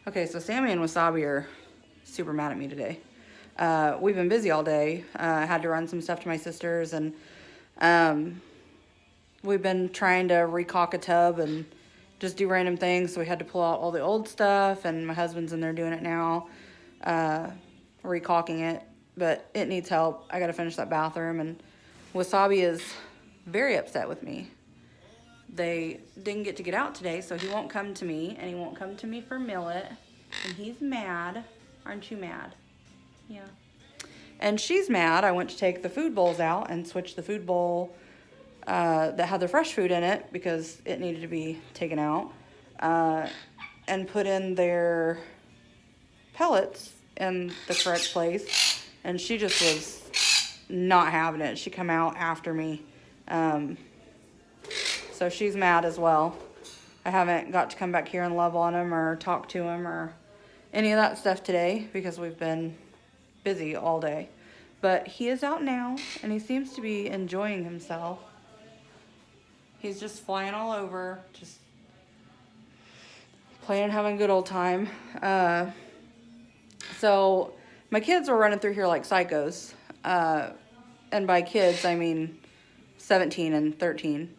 Okay, so Sammy and Wasabi are super mad at me today. We've been busy all day. I had to run some stuff to my sister's, and we've been trying to recaulk a tub and just do random things. So we had to pull out all the old stuff, and my husband's in there doing it now, recaulking it. But it needs help. I got to finish that bathroom, and Wasabi is very upset with me. They didn't get to get out today, so he won't come to me, and he won't come to me for Millet, and he's mad. Aren't you mad? Yeah. And she's mad. I went to take the food bowls out and switch the food bowl that had the fresh food in it because it needed to be taken out, and put in their pellets in the correct place, and she just was not having it. She come out after me. So she's mad as well. I haven't got to come back here and love on him or talk to him or any of that stuff today because we've been busy all day. But he is out now, and he seems to be enjoying himself. He's just flying all over, just playing, having a good old time. So my kids were running through here like psychos. And by kids, I mean 17 and 13.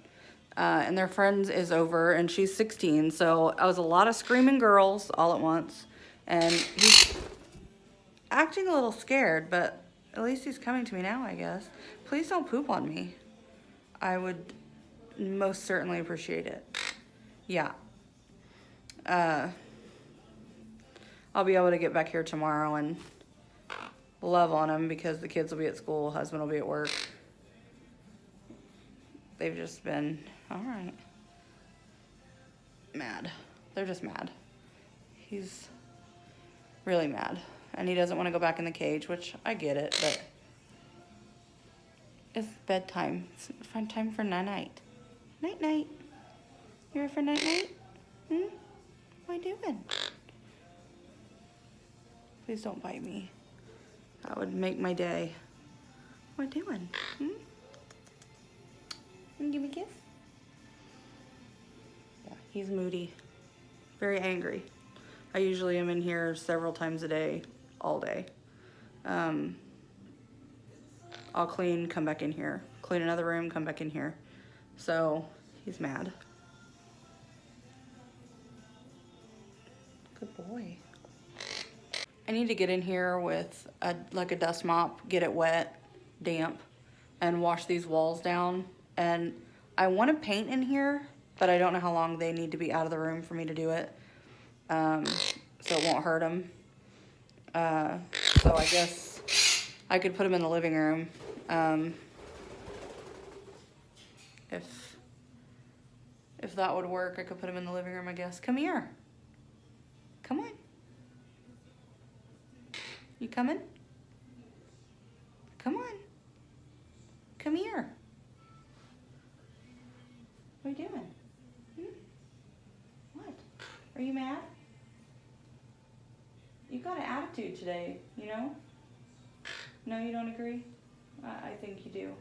And their friends is over, and she's 16. So I was a lot of screaming girls all at once. And he's acting a little scared, but at least he's coming to me now, I guess. Please don't poop on me. I would most certainly appreciate it. Yeah. I'll be able to get back here tomorrow and love on him because the kids will be at school, husband will be at work. They've just been, all right, mad. They're just mad. He's really mad. And he doesn't want to go back in the cage, which I get it, but it's bedtime. It's fun time for night-night. Night-night. You ready for night-night? What are you doing? Please don't bite me. That would make my day. What are you doing? You give me a kiss? Yeah, he's moody. Very angry. I usually am in here several times a day, all day. I'll clean, come back in here. Clean another room, come back in here. So, he's mad. Good boy. I need to get in here with a dust mop, get it wet, damp, and wash these walls down. And I want to paint in here, but I don't know how long they need to be out of the room for me to do it. So it won't hurt them. So I guess I could put them in the living room. If that would work, I could put them in the living room, I guess. Come here. Come on. You coming? Come on. Come here. What are you doing? What? Are you mad? You've got an attitude today, you know? No, you don't agree? I think you do.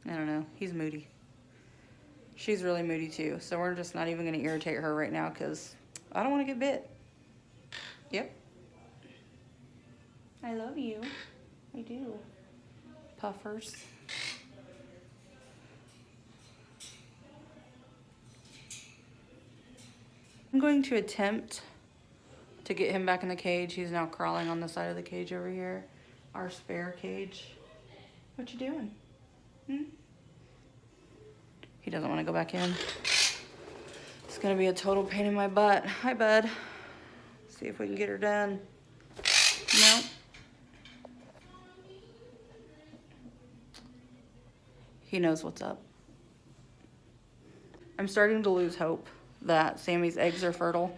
I don't know. He's moody. She's really moody too, so we're just not even going to irritate her right now because I don't want to get bit. Yep. I love you. I do. Puffers. I'm going to attempt to get him back in the cage. He's now crawling on the side of the cage over here. Our spare cage. What you doing? He doesn't want to go back in. It's going to be a total pain in my butt. Hi, bud. See if we can get her done. No. He knows what's up. I'm starting to lose hope that Sammy's eggs are fertile.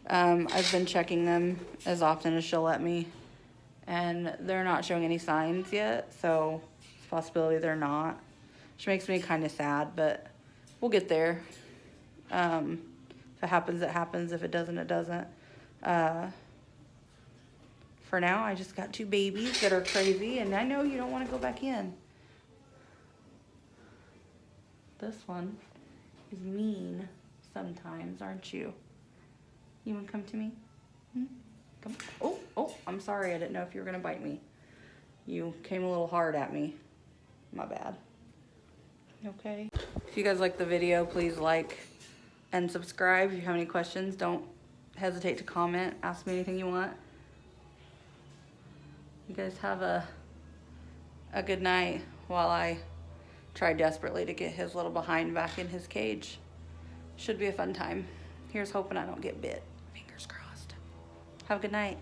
I've been checking them as often as she'll let me, and they're not showing any signs yet, so it's a possibility they're not. Which makes me kind of sad, but we'll get there. If it happens, it happens. If it doesn't, it doesn't. For now, I just got two babies that are crazy, and I know you don't want to go back in. This one is mean sometimes, aren't you? You wanna come to me? Hmm? Come. Oh, I'm sorry. I didn't know if you were gonna bite me. You came a little hard at me. My bad. Okay. If you guys like the video, please like and subscribe. If you have any questions, don't hesitate to comment. Ask me anything you want. You guys have a good night while I try desperately to get his little behind back in his cage. Should be a fun time. Here's hoping I don't get bit. Fingers crossed. Have a good night.